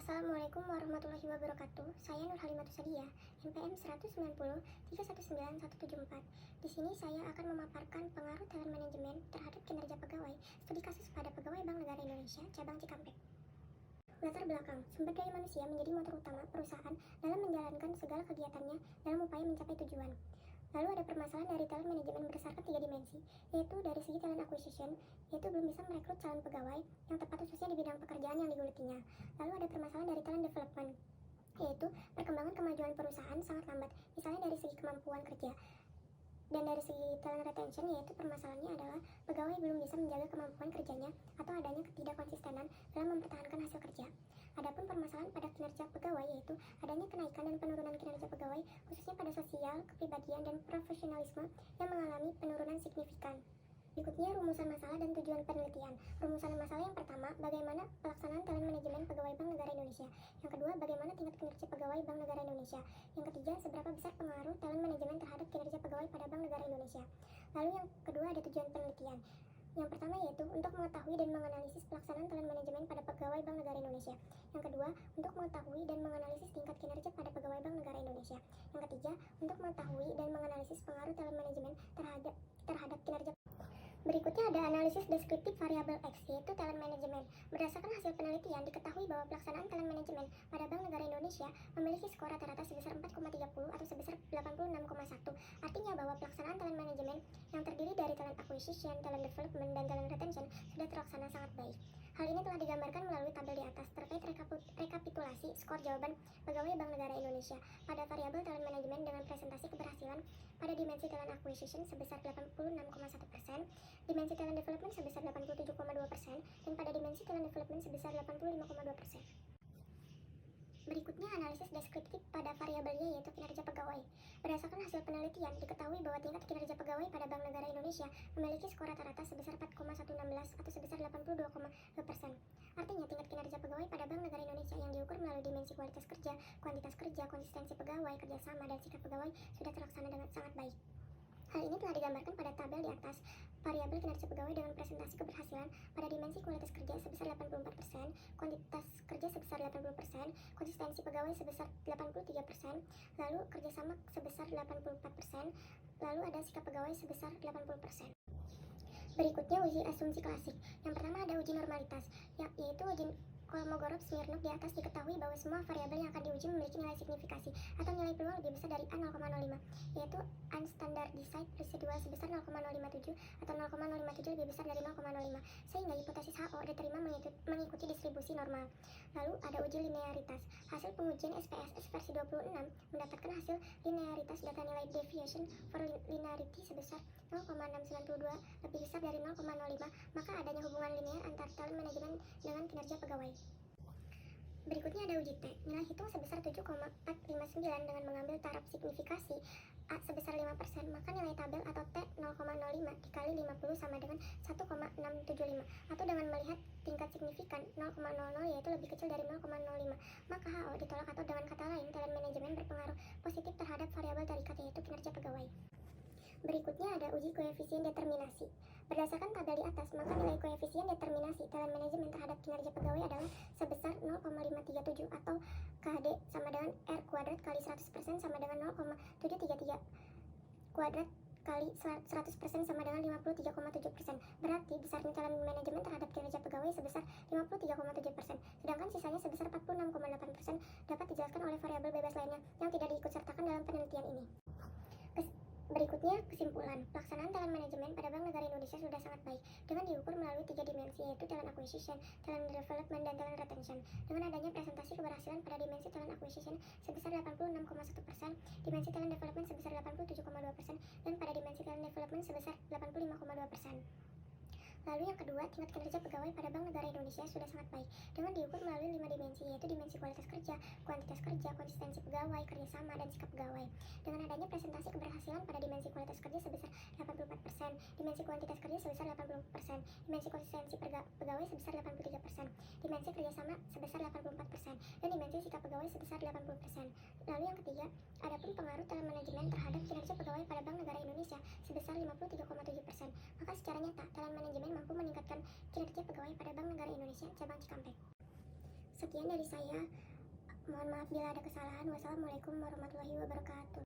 Assalamualaikum warahmatullahi wabarakatuh. Saya Nur Halimatus Sadia, NPM 190 319 174. Di sini saya akan memaparkan pengaruh talent manajemen terhadap kinerja pegawai. Studi kasus pada Pegawai Bank Negara Indonesia, cabang Cikampek. Latar belakang, sumber daya manusia menjadi motor utama perusahaan dalam menjalankan segala kegiatannya dalam upaya mencapai tujuan. Lalu ada permasalahan dari talent manajemen berdasarkan 3 dimensi, yaitu dari segi talent acquisition, yaitu belum bisa merekrut calon pegawai yang tepat khususnya di bidang pekerjaan yang digulutinya. Lalu ada permasalahan dari talent development, yaitu perkembangan kemajuan perusahaan sangat lambat, misalnya dari segi kemampuan kerja. Dan dari segi talent retention, yaitu permasalahannya adalah pegawai belum bisa menjaga kemampuan kerjanya atau adanya ketidakkonsistenan dalam mempertahankan hasil kerja. Adapun permasalahan pada kinerja pegawai, yaitu adanya kenaikan dan penurunan kinerja pegawai khususnya pada sosial, kepribadian, dan profesionalisme yang mengalami penurunan signifikan. Berikutnya rumusan masalah dan tujuan penelitian. Rumusan masalah yang pertama, bagaimana pelaksanaan talent manajemen Pegawai Bank Negara Indonesia. Yang kedua, bagaimana tingkat kinerja pegawai Bank Negara Indonesia. Yang ketiga, seberapa besar pengaruh talent manajemen terhadap kinerja pegawai pada Bank Negara Indonesia. Lalu yang kedua ada tujuan penelitian. Yang pertama yaitu untuk mengetahui dan menganalisis pelaksanaan talent manajemen pada Pegawai Bank Negara Indonesia. Yang kedua, untuk mengetahui dan menganalisis tingkat kinerja pada Pegawai Bank Negara Indonesia. Yang ketiga, untuk mengetahui dan menganalisis pengaruh talent manajemen terhadap kinerja. Berikutnya ada analisis deskriptif variabel X, yaitu talent management. Berdasarkan hasil penelitian, diketahui bahwa pelaksanaan talent management pada Bank Negara Indonesia memiliki skor rata-rata sebesar 4,30 atau sebesar 86,1. Artinya bahwa pelaksanaan talent management yang terdiri dari talent acquisition, talent development, dan talent retention sudah terlaksana sangat baik. Hal ini telah digambarkan melalui tabel di atas terkait rekapitulasi skor jawaban pegawai Bank Negara Indonesia pada variabel talent management dengan presentasi keberhasilan pada dimensi talent acquisition sebesar 86,1%, dimensi talent development sebesar 87,2%, dan pada dimensi talent development sebesar 85,2%. Berikutnya analisis deskriptif pada variabelnya yaitu kinerja pegawai. Berdasarkan hasil penelitian, diketahui bahwa tingkat kinerja pegawai pada Bank Negara Indonesia memiliki skor rata-rata sebesar 4,116 atau sebesar 82,2%. Artinya tingkat kinerja pegawai pada Bank Negara Indonesia yang diukur melalui dimensi kualitas kerja, kuantitas kerja, konsistensi pegawai, kerjasama, dan sikap pegawai sudah terlaksana dengan sangat baik. Hal ini telah digambarkan pada tabel di atas. Variabel kinerja pegawai dengan presentasi keberhasilan pada dimensi kualitas kerja sebesar 84%, kuantitas kerja sebesar 80%, konsistensi pegawai sebesar 83%, lalu kerjasama sebesar 84%, lalu ada sikap pegawai sebesar 80%. Berikutnya uji asumsi klasik. Yang pertama ada uji normalitas, yaitu uji Kolmogorov-Smirnov. Di atas diketahui bahwa semua variabel yang akan diuji memiliki nilai signifikasi atau nilai peluang lebih besar dari A0,05, yaitu unstandardized residual sebesar 0,057 atau 0,057 lebih besar dari 0,05, sehingga hipotesis HO diterima mengikuti distribusi normal. Lalu ada uji linearitas. Hasil pengujian SPSS versi 26 mendapatkan hasil linearitas data nilai deviation for linearity sebesar 0,692 lebih besar dari 0,05, maka adanya hubungan linear antara talent manajemen dengan kinerja pegawai. Berikutnya ada uji T. Nilai hitung sebesar 7,459 dengan mengambil taraf signifikasi A sebesar 5%, maka nilai tabel atau T 0,05 dikali 50 sama dengan 1,675. Atau dengan melihat tingkat signifikan 0,00 yaitu lebih kecil dari 0,05, maka HO ditolak atau dengan kata lain talent manajemen berpengaruh positif terhadap variabel tarikat yaitu kinerja pegawai. Berikutnya ada uji koefisien determinasi. Berdasarkan tabel di atas, maka nilai koefisien determinasi talent manajemen terhadap kinerja pegawai adalah sebesar 0,537 atau KD sama dengan R kuadrat kali 100% sama dengan 0,733 kuadrat kali 100% sama dengan 53,7%. Berarti besarnya talent manajemen terhadap kinerja pegawai sebesar 53,7%. Sedangkan sisanya sebesar 46,8% dapat dijelaskan oleh variabel bebas lainnya yang tidak diikutsertakan dalam penelitian ini. Berikutnya kesimpulan, pelaksanaan talent manajemen pada Bank Negara Indonesia sudah sangat baik dengan diukur melalui 3 dimensi yaitu talent acquisition, talent development, dan talent retention. Dengan adanya presentasi keberhasilan pada dimensi talent acquisition sebesar 86,1%, dimensi talent development sebesar 87,2%, dan pada dimensi talent development sebesar 85,2%. Lalu yang kedua, tingkat kinerja pegawai pada Bank Negara Indonesia sudah sangat baik dengan diukur melalui 5 dimensi yaitu dimensi kualitas kerja, kuantitas kerja, konsistensi pegawai, kerjasama, dan sikap pegawai. Dengan adanya presentasi keberhasilan pada dimensi kualitas kerja sebesar 84%, dimensi kuantitas kerja sebesar 80%, dimensi konsistensi pegawai sebesar 83%, dimensi kerjasama sebesar 84%, dan dimensi sikap pegawai sebesar 80%. Lalu yang ketiga, adapun pengaruh talent manajemen terhadap kinerja pegawai pada Bank Negara Indonesia sebesar 53,7%. Maka secara nyata talent manajemen mampu meningkatkan kinerja pegawai pada Bank Negara Indonesia cabang Cikampek. Sekian dari saya. Mohon maaf bila ada kesalahan. Wassalamualaikum warahmatullahi wabarakatuh.